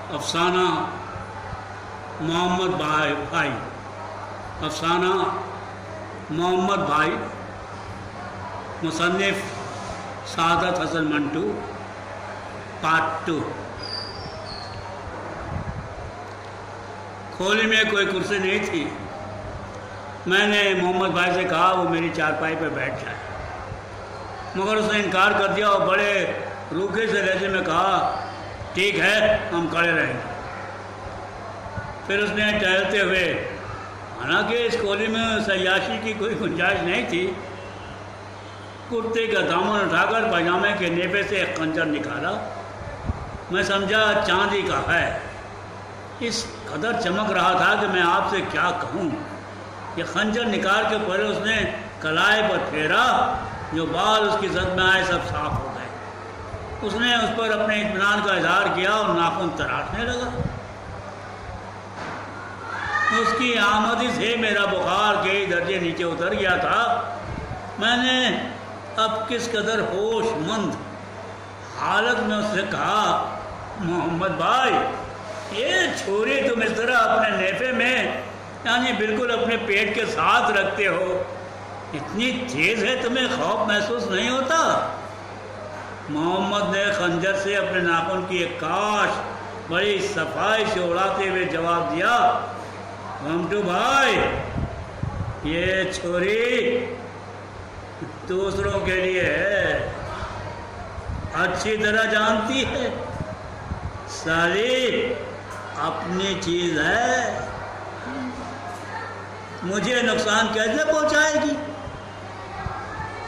افسانہ محمد بھائی، افسانہ محمد بھائی، مصنف سعادت حسن منٹو، پارٹ 2۔ کھولی میں کوئی کرسی نہیں تھی۔ میں نے محمد بھائی سے کہا وہ میری چارپائی پہ بیٹھ جائے، مگر اس نے انکار کر دیا اور بڑے روکھے سے لہجے میں کہا ٹھیک ہے ہم کھڑے رہیں گے۔ پھر اس نے ٹہلتے ہوئے، حالانکہ اس کھولی میں سیاشی کی کوئی گنجائش نہیں تھی، کرتے کا دامن اٹھا کر پاجامے کے نیبے سے ایک خنجر نکالا۔ میں سمجھا چاندی کا ہے، اس قدر چمک رہا تھا کہ میں آپ سے کیا کہوں۔ یہ خنجر نکال کے پہلے اس نے کلائی پر پھیرا، جو بال اس کی زد میں آئے سب صاف ہو گئے۔ اس نے اس پر اپنے اطمینان کا اظہار کیا اور ناخن تراٹنے لگا۔ اس کی آمدی سے میرا بخار کئی درجے نیچے اتر گیا تھا۔ میں نے اب کس قدر ہوش مند حالت میں اس سے کہا محمد بھائی، یہ چھوری تم اس طرح اپنے نیفے میں یعنی بالکل اپنے پیٹ کے ساتھ رکھتے ہو، اتنی تیز ہے، تمہیں خوف محسوس نہیں ہوتا؟ محمد نے خنجر سے اپنے ناخن کی ایک کاش بڑی صفائی سے اڑاتے ہوئے جواب دیا منٹو بھائی، یہ چھری دوسروں کے لیے ہے، اچھی طرح جانتی ہے، ساری اپنی چیز ہے، مجھے نقصان کیسے پہنچائے گی؟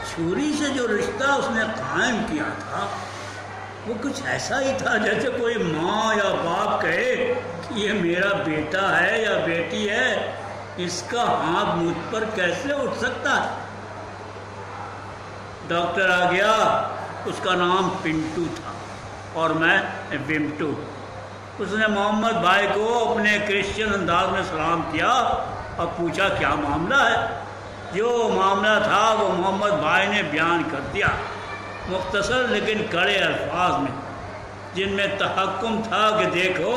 چھری سے جو رشتہ اس نے قائم کیا تھا وہ کچھ ایسا ہی تھا جیسے کوئی ماں یا باپ کہے کہ یہ میرا بیٹا ہے یا بیٹی ہے، اس کا ہاتھ مجھ پر کیسے اٹھ سکتا ہے؟ ڈاکٹر آ گیا، اس کا نام پنٹو تھا اور میں ومٹو۔ اس نے محمد بھائی کو اپنے کرسچن انداز میں سلام کیا اور پوچھا کیا معاملہ ہے۔ جو معاملہ تھا وہ محمد بھائی نے بیان کر دیا، مختصر لیکن کڑے الفاظ میں، جن میں تحکم تھا کہ دیکھو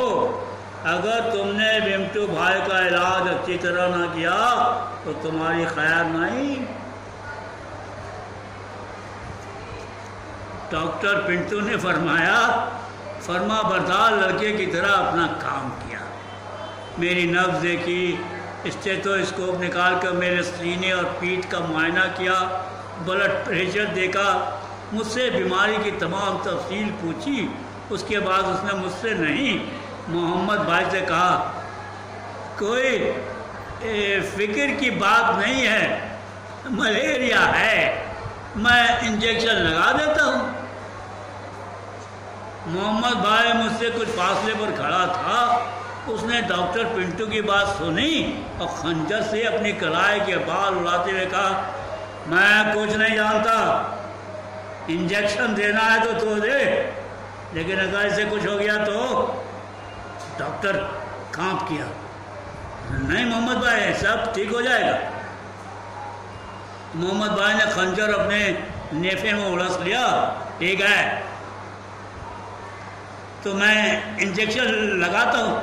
اگر تم نے ومٹو بھائی کا علاج اچھی طرح نہ کیا تو تمہاری خیر نہیں۔ ڈاکٹر پنٹو نے فرما بردار لڑکے کی طرح اپنا کام کیا، میری نبض دیکھی، اسٹیتھوسکوپ نکال کر میرے سینے اور پیٹھ کا معائنہ کیا، بلڈ پریشر دیکھا، مجھ سے بیماری کی تمام تفصیل پوچھی۔ اس کے بعد اس نے مجھ سے نہیں محمد بھائی سے کہا کوئی فکر کی بات نہیں ہے، ملیریا ہے، میں انجیکشن لگا دیتا ہوں۔ محمد بھائی مجھ سے کچھ فاصلے پر کھڑا تھا، اس نے ڈاکٹر پنٹو کی بات سنی اور خنجر سے اپنی کلائی کے بال اڑاتے ہوئے کہا میں کچھ نہیں جانتا، انجیکشن دینا ہے تو دے، لیکن اگر اسے کچھ ہو گیا تو؟ ڈاکٹر کانپ کیا، نہیں محمد بھائی سب ٹھیک ہو جائے گا۔ محمد بھائی نے خنجر اپنے نیفے میں اڑس لیا، ٹھیک ہے تو میں انجیکشن لگاتا ہوں۔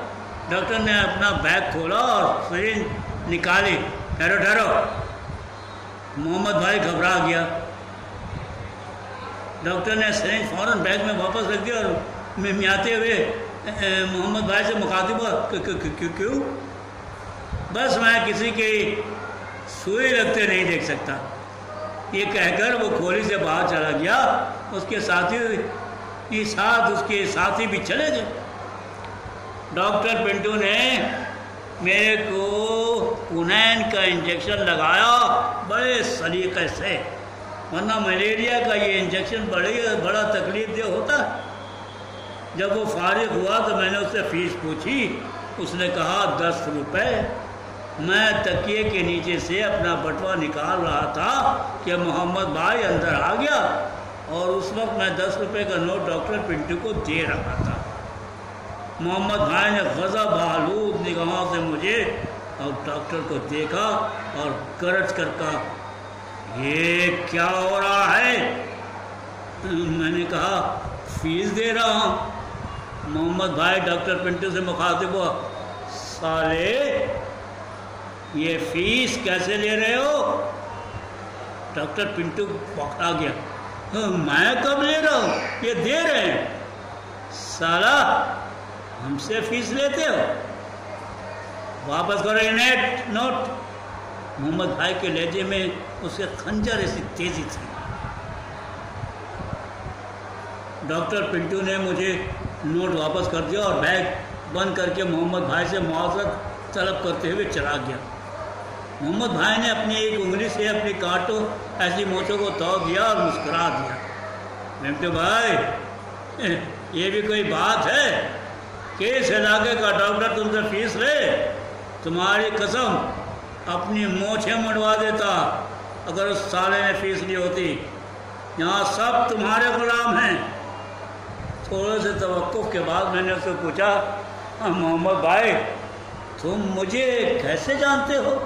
ڈاکٹر نے اپنا بیگ کھولا اور سرنج نکالی۔ ٹھہرو، محمد بھائی گھبرا گیا۔ ڈاکٹر نے سرنج فوراً بیگ میں واپس رکھ دیا اور میاتے ہوئے محمد بھائی سے مخاطب ہوا کیوں؟ بس میں کسی کی سوئی لگتے نہیں دیکھ سکتا، یہ کہہ کر وہ کھولی سے باہر چلا گیا۔ اس کے ساتھ اس کے ساتھی بھی چلے گئے۔ ڈاکٹر پنٹو نے میرے کو کونین کا انجیکشن لگایا بڑے سلیقے سے، ورنہ ملیریا کا یہ انجیکشن بڑا تکلیف دہ ہوتا ہے۔ جب وہ فارغ ہوا تو میں نے اس سے فیس پوچھی، اس نے کہا 10 روپے۔ میں تکیے کے نیچے سے اپنا بٹوا نکال رہا تھا کہ محمد بھائی اندر آ گیا اور اس وقت میں 10 روپے کا نوٹ ڈاکٹر پنٹو کو دے رہا تھا۔ محمد بھائی نے غضب آلود نگاہوں سے مجھے اور ڈاکٹر کو دیکھا اور گرج کر کہا یہ کیا ہو رہا ہے؟ میں نے کہا فیس دے رہا ہوں۔ محمد بھائی ڈاکٹر پنٹو سے مخاطب ہوا، سالے یہ فیس کیسے لے رہے ہو؟ ڈاکٹر پنٹو پکڑا گیا، میں کب لے رہا ہوں، یہ دے رہے ہیں۔ سالا ہم سے فیس لیتے ہو، واپس کرو یہ نوٹ۔ محمد بھائی کے لہجے میں اس کے خنجر ایسی تیزی تھی۔ ڈاکٹر پنٹو نے مجھے نوٹ واپس کر دیا اور بیگ بند کر کے محمد بھائی سے معذرت طلب کرتے ہوئے چلا گیا۔ محمد بھائی نے اپنی ایک انگلی سے اپنی کانٹوں ایسی موچوں کو تو دیا اور مسکرا دیا۔ پنٹو بھائی یہ بھی کوئی بات ہے کہ اس علاقے کا ڈاکٹر تم سے فیس لے؟ تمہاری قسم اپنی موچھیں منڈوا دیتا اگر اس سالے نے فیس لی ہوتی۔ یہاں سب تمہارے غلام ہیں۔ تھوڑے سے توقف کے بعد میں نے اس سے پوچھا، محمد بھائی تم مجھے کیسے جانتے ہو؟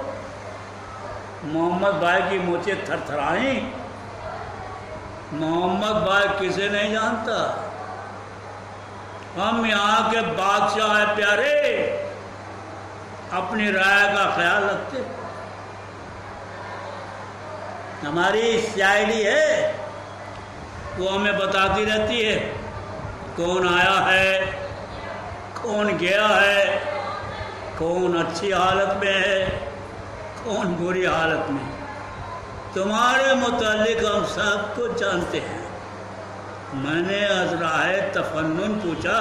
محمد بھائی کی مونچھیں تھر تھرائیں۔ محمد بھائی کسے نہیں جانتا، ہم یہاں کے بادشاہ ہیں پیارے، اپنی رائے کا خیال رکھتے۔ ہماری سیائی ہے وہ ہمیں بتاتی رہتی ہے کون آیا ہے، کون گیا ہے، کون اچھی حالت میں ہے، کون بری حالت میں۔ تمہارے متعلق ہم سب کچھ جانتے ہیں۔ میں نے عذرائے تفنن پوچھا،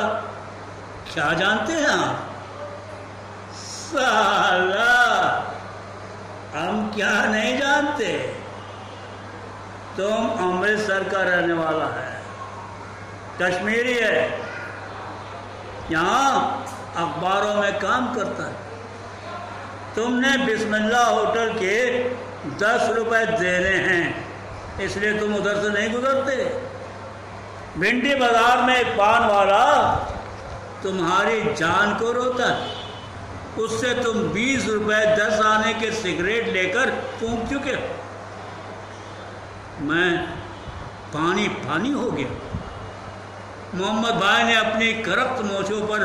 کیا جانتے ہیں آپ؟ سالا ہم کیا نہیں جانتے، تم امرتسر کا رہنے والا ہے، کشمیری ہے، یہاں اخباروں میں کام کرتا ہے۔ تم نے بسم اللہ ہوٹل کے 10 روپے دینے ہیں، اس لیے تم ادھر سے نہیں گزرتے۔ بھنڈی بازار میں ایک پان والا تمہاری جان کو روتا ہے، اس سے تم 20 روپے 10 آنے کے سگریٹ لے کر پھونک چکے ہو۔ میں پانی پانی ہو گیا۔ محمد بھائی نے اپنی کرپت مونچھوں پر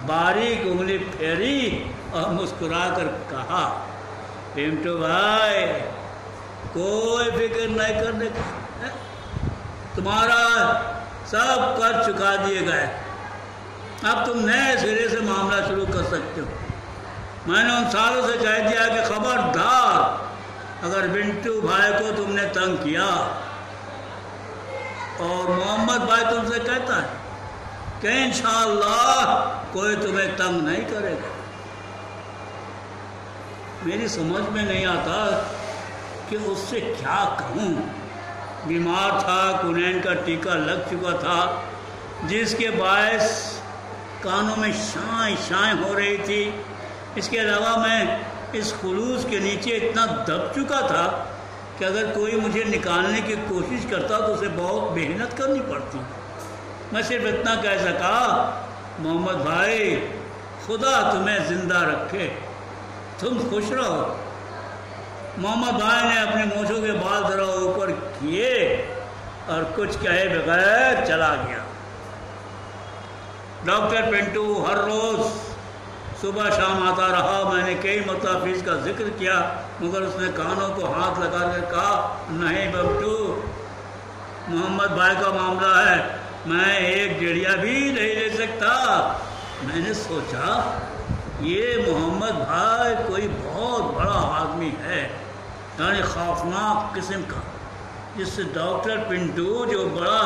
باریک انگلی پھیری اور مسکرا کر کہا، پنٹو بھائی کوئی فکر نہیں کرنے کا، تمہارا سب کر چکا دیے گئے، اب تم نئے سرے سے معاملہ شروع کر سکتے ہو۔ میں نے ان سالوں سے کہہ دیا کہ خبردار اگر پنٹو بھائی کو تم نے تنگ کیا، اور محمد بھائی تم سے کہتا ہے کہ انشاءاللہ کوئی تمہیں تنگ نہیں کرے گا۔ میری سمجھ میں نہیں آتا کہ اس سے کیا کہوں۔ بیمار تھا، کونین کا ٹیکہ لگ چکا تھا جس کے باعث کانوں میں شائیں شائیں ہو رہی تھی۔ اس کے علاوہ میں اس خلوص کے نیچے اتنا دب چکا تھا کہ اگر کوئی مجھے نکالنے کی کوشش کرتا تو اسے بہت محنت کرنی پڑتی۔ میں صرف اتنا کہہ سکا، محمد بھائی خدا تمہیں زندہ رکھے، تم خوش رہو۔ محمد بھائی نے اپنے مونچھوں کے بال ذرا اوپر کیے اور کچھ کہے بغیر چلا گیا۔ ڈاکٹر پنٹو ہر روز صبح شام آتا رہا۔ میں نے کئی مرتبہ فیس کا ذکر کیا مگر اس نے کانوں کو ہاتھ لگا کر کہا، نہیں پنٹو، محمد بھائی کا معاملہ ہے، میں ایک ڈیڑیا بھی نہیں لے سکتا۔ میں نے سوچا یہ محمد بھائی کوئی بہت بڑا آدمی ہے، یعنی خوفناک قسم کا، جس سے ڈاکٹر پنٹو جو بڑا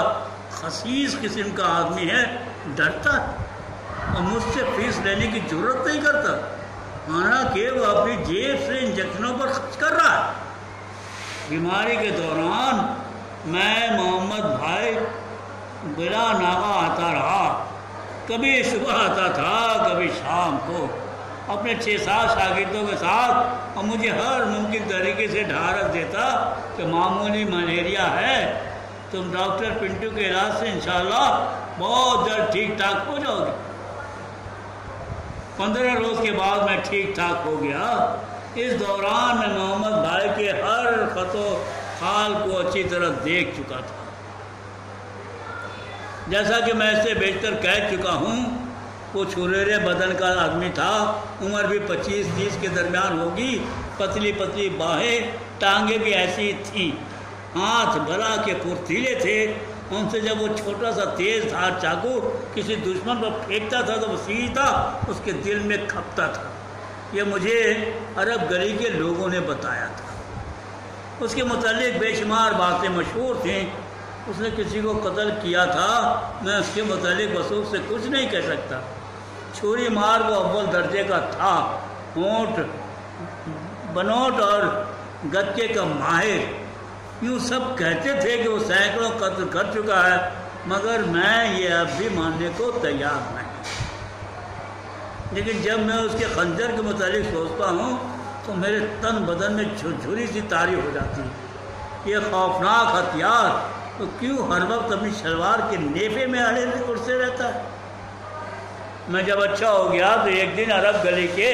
خسیس قسم کا آدمی ہے ڈرتا ہے اور مجھ سے فیس لینے کی ضرورت نہیں کرتا، حالانکہ وہ اپنی جیب سے انجیکشنوں پر خرچ کر رہا ہے۔ بیماری کے دوران میں محمد بھائی بلا ناغہ آتا رہا، کبھی صبح آتا تھا کبھی شام کو اپنے 6-7 شاگردوں کے ساتھ، اور مجھے ہر ممکن طریقے سے ڈھارس دیتا کہ معمولی ملیریا ہے، تم ڈاکٹر پنٹو کے علاج سے انشاءاللہ بہت جلد ٹھیک ٹھاک ہو جاؤ گے۔ 15 روز کے بعد میں ٹھیک ٹھاک ہو گیا۔ اس دوران میں محمد بھائی کے ہر خط و خال کو اچھی طرح دیکھ چکا تھا۔ جیسا کہ میں اسے بیچ کر کہہ چکا ہوں، وہ چھریرے بدن کا آدمی تھا، عمر بھی 25-30 کے درمیان ہوگی، پتلی پتلی باہیں، ٹانگیں بھی ایسی تھیں، ہاتھ بھلا کے پھرتیلے تھے۔ ان سے جب وہ چھوٹا سا تیز دھار چاقو کسی دشمن پر پھینکتا تھا تو وہ سیدھا اس کے دل میں کھپتا تھا۔ یہ مجھے عرب گلی کے لوگوں نے بتایا تھا۔ اس کے متعلق بے شمار باتیں مشہور تھیں۔ اس نے کسی کو قتل کیا تھا، میں اس کے متعلق وثوق سے کچھ نہیں کہہ سکتا۔ چھری مار وہ اول درجے کا تھا، ہونٹ بنوٹ اور گتکے کا ماہر۔ یوں سب کہتے تھے کہ وہ سینکڑوں قتل کر چکا ہے، مگر میں یہ اب بھی ماننے کو تیار نہیں۔ لیکن جب میں اس کے خنجر کے متعلق سوچتا ہوں تو میرے تن بدن میں جھرجھری سی طاری ہو جاتی۔ یہ خوفناک ہتھیار تو کیوں ہر وقت اپنی شلوار کے نیفے میں اڑتے رہتا ہے؟ میں جب اچھا ہو گیا تو ایک دن عرب گلی کے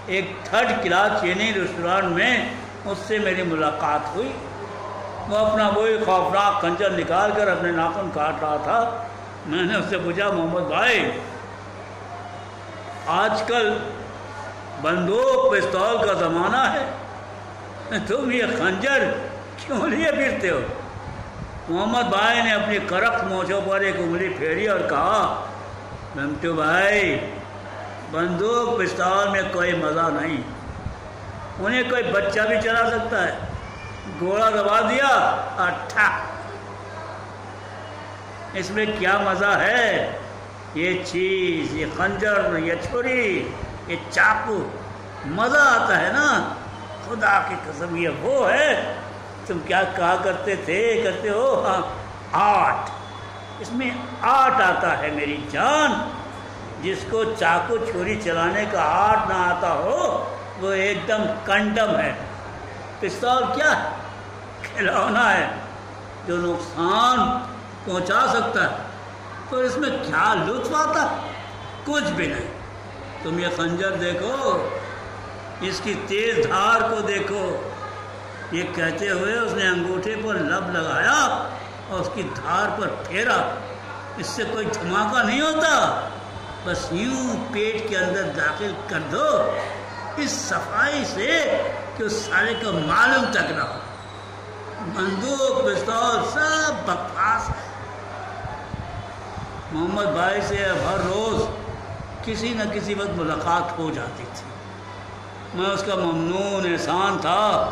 ایک 3rd کلاس چینی ریسٹورانٹ میں اس سے میری ملاقات ہوئی۔ وہ اپنا وہی خوفناک خنجر نکال کر اپنے ناخن کاٹ رہا تھا۔ میں نے اس سے پوچھا، محمد بھائی، آج کل بندوق پستول کا زمانہ ہے، تم یہ خنجر کیوں لیے پھرتے ہو؟ محمد بھائی نے اپنی کرخت مونچھوں پر ایک انگلی پھیری اور کہا، منٹو بھائی، بندوق پستول میں کوئی مزہ نہیں، انہیں کوئی بچہ بھی چلا سکتا ہے۔ گوڑا دبا دیا اور ٹھک، اس میں کیا مزہ ہے؟ یہ چیز، یہ خنجر، یہ چھری، یہ چاقو، مزہ آتا ہے نا؟ خدا کی قسم یہ وہ ہے تم کیا کہا کرتے ہو، ہاں آرٹ، اس میں آرٹ آتا ہے میری جان۔ جس کو چاقو چھری چلانے کا آرٹ نہ آتا ہو وہ ایک دم کنڈم ہے۔ پستول کیا ہے؟ کھلونا ہے جو نقصان پہنچا سکتا ہے، تو اس میں کیا لطف آتا؟ کچھ بھی نہیں۔ تم یہ خنجر دیکھو، اس کی تیز دھار کو دیکھو۔ یہ کہتے ہوئے اس نے انگوٹھے پر لب لگایا اور اس کی دھار پر پھیرا۔ اس سے کوئی دھماکہ نہیں ہوتا، بس یوں پیٹ کے اندر داخل کر دو، اس صفائی سے کہ اس سارے کو معلوم تک نہ ہو۔ بندوق پستول سب بکواس ہے۔ محمد بھائی سے ہر روز کسی نہ کسی وقت ملاقات ہو جاتی تھی۔ میں اس کا ممنون احسان تھا،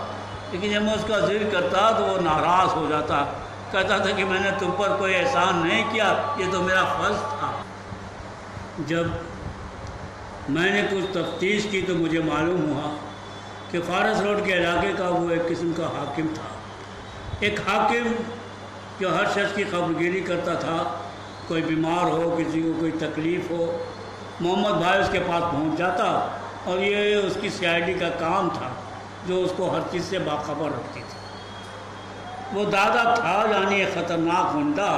لیکن جب میں اس کا ذکر کرتا تو وہ ناراض ہو جاتا، کہتا تھا کہ میں نے تم پر کوئی احسان نہیں کیا، یہ تو میرا فرض تھا۔ جب میں نے کچھ تفتیش کی تو مجھے معلوم ہوا کہ فارس روڈ کے علاقے کا وہ ایک قسم کا حاکم تھا، ایک حاکم جو ہر شخص کی خبرگیری کرتا تھا۔ کوئی بیمار ہو، کسی کو کوئی تکلیف ہو، محمد بھائی اس کے پاس پہنچ جاتا، اور یہ اس کی CID کا کام تھا جو اس کو ہر چیز سے باخبر رکھتی تھی۔ وہ دادا تھا، یعنی ایک خطرناک غنڈہ،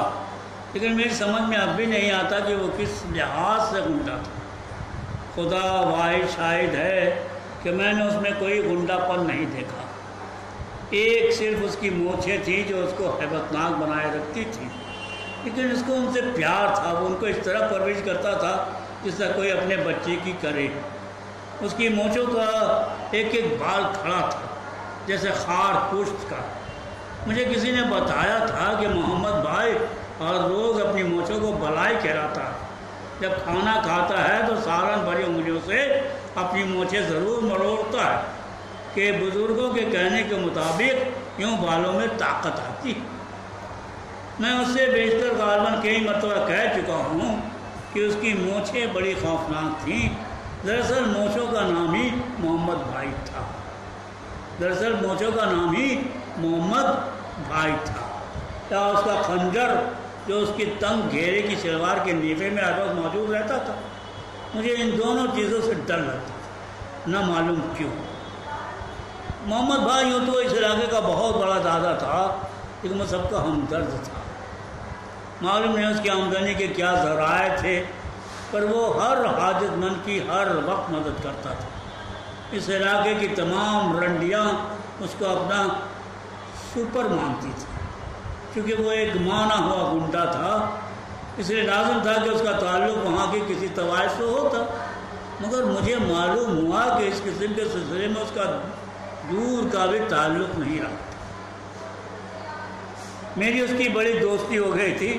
لیکن میری سمجھ میں اب بھی نہیں آتا کہ وہ کس لحاظ سے غنڈہ تھا۔ خدا واحد شاہد ہے کہ میں نے اس میں کوئی غنڈہ پن نہیں دیکھا۔ ایک صرف اس کی مونچھیں تھیں جو اس کو ہیبت ناک بنائے رکھتی تھی، لیکن اس کو ان سے پیار تھا۔ وہ ان کو اس طرح پرورش کرتا تھا جس طرح کوئی اپنے بچے کی کرے۔ اس کی مونچھوں کا ایک ایک بال کھڑا تھا جیسے خار پشت کا۔ مجھے کسی نے بتایا تھا کہ محمد بھائی ہر روز اپنی مونچھوں کو بلائی کہلاتا ہے۔ جب کھانا کھاتا ہے تو سالن بھری انگلیوں سے اپنی مونچھیں ضرور مروڑتا ہے کہ بزرگوں کے کہنے کے مطابق یوں بالوں میں طاقت آتی۔ میں اس سے بیشتر غالباً کئی مرتبہ کہہ چکا ہوں کہ اس کی مونچھیں بڑی خوفناک تھیں۔ دراصل مونچھوں کا نام ہی محمد بھائی تھا۔ کیا اس کا خنجر جو اس کی تنگ گھیرے کی شلوار کے نیفے میں ہر وقت موجود رہتا تھا؟ مجھے ان دونوں چیزوں سے ڈر لگتا تھا، نہ معلوم کیوں۔ محمد بھائی یوں تو اس علاقے کا بہت بڑا دادا تھا، لیکن وہ سب کا ہمدرد تھا۔ معلوم نہیں اس کی آمدنی کے کیا ذرائع تھے، پر وہ ہر حاجت مند کی ہر وقت مدد کرتا تھا۔ اس علاقے کی تمام رنڈیاں اس کو اپنا سپر مانتی تھی۔ چونکہ وہ ایک مانا ہوا گنڈا تھا، اس لیے لازم تھا کہ اس کا تعلق وہاں کی کسی طوائف سے ہوتا، مگر مجھے معلوم ہوا کہ اس قسم کے سلسلے میں اس کا دور کا بھی تعلق نہیں رہا۔ میری اس کی بڑی دوستی ہو گئی تھی،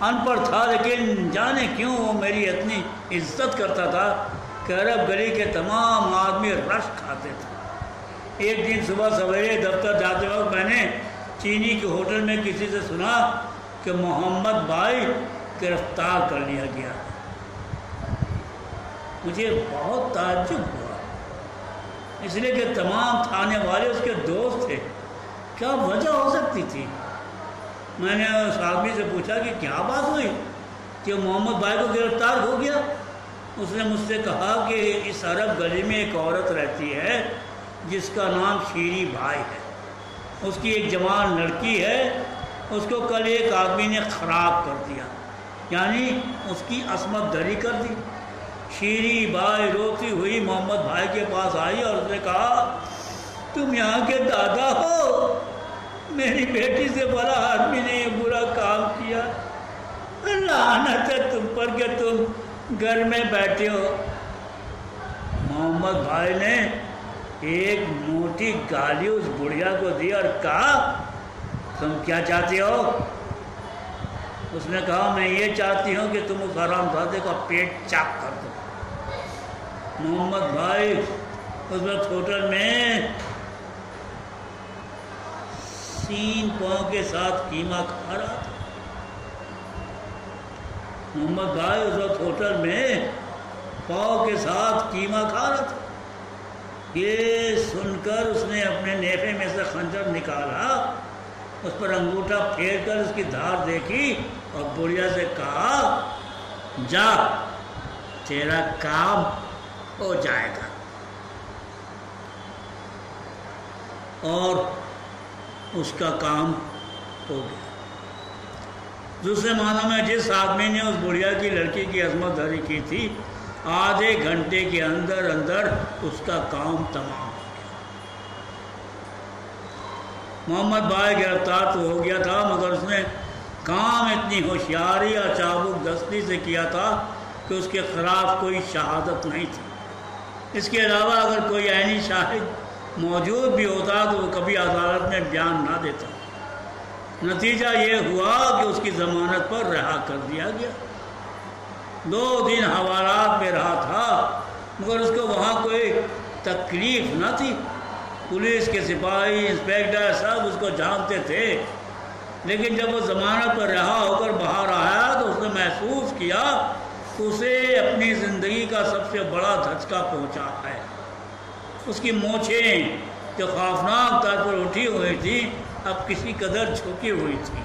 ان پڑھ تھا لیکن جانے کیوں وہ میری اتنی عزت کرتا تھا کہ عرب گلی کے تمام آدمی رش کھاتے تھے۔ ایک دن صبح سویرے دفتر جاتے وقت میں نے چینی کے ہوٹل میں کسی سے سنا کہ محمد بھائی گرفتار کر لیا گیا۔ مجھے بہت تعجب ہوا، اس لیے کہ تمام تھانے والے اس کے دوست تھے، کیا وجہ ہو سکتی تھی؟ میں نے اس آدمی سے پوچھا کہ کیا بات ہوئی کہ محمد بھائی کو گرفتار ہو گیا؟ اس نے مجھ سے کہا کہ اس عرب گلی میں ایک عورت رہتی ہے جس کا نام شیری بھائی ہے، اس کی ایک جوان لڑکی ہے، اس کو کل ایک آدمی نے خراب کر دیا، یعنی اس کی عصمت دری کر دی۔ شیری بھائی روتی ہوئی محمد بھائی کے پاس آئی اور اس نے کہا تم یہاں کے دادا ہو؟ میری بیٹی سے بڑا آدمی نے یہ برا کام کیا، لعنت ہے تم پر کہ تم گھر میں بیٹھے ہو۔ محمد بھائی نے ایک موٹی گالی اس بڑھیا کو دی اور کہا تم کیا چاہتی ہو؟ اس نے کہا میں یہ چاہتی ہوں کہ تم اس حرام زادے کا پیٹ چاک کر دو۔ محمد بھائی اس وقت ہوٹل میں سین پاؤں کے ساتھ قیمہ کھا رہا تھا۔ محمد بھائی اس وقت ہوٹل میں پاؤں کے ساتھ قیمہ کھا رہا تھا۔ یہ سن کر اس نے اپنے نیفے میں سے خنجر نکالا، اس پر انگوٹھا پھیر کر اس کی دھار دیکھی اور بڑھیا سے کہا جا تیرا کام ہو جائے گا۔ اور اس کا کام ہو گیا۔ دوسرے معنی میں جس آدمی نے اس بڑھیا کی لڑکی کی عصمت دری کی تھی، آدھے گھنٹے کے اندر اندر اس کا کام تمام ہو گیا۔ محمد بھائی گرفتار تو ہو گیا تھا، مگر اس نے کام اتنی ہوشیاری اور چابک دستی سے کیا تھا کہ اس کے خلاف کوئی شہادت نہیں تھی۔ اس کے علاوہ اگر کوئی عینی شاہد موجود بھی ہوتا تو وہ کبھی عدالت میں بیان نہ دیتا۔ نتیجہ یہ ہوا کہ اس کی ضمانت پر رہا کر دیا گیا۔ 2 دن حوالات میں رہا تھا، مگر اس کو وہاں کوئی تکلیف نہ تھی۔ پولیس کے سپاہی انسپیکٹر سب اس کو جانتے تھے، لیکن جب وہ ضمانت پر رہا ہو کر باہر آیا تو اس نے محسوس کیا کہ اسے اپنی زندگی کا سب سے بڑا دھچکا پہنچا ہے۔ اس کی مونچھیں جو خوفناک طور پر اٹھی ہوئی تھی اب کسی قدر جھکی ہوئی تھی۔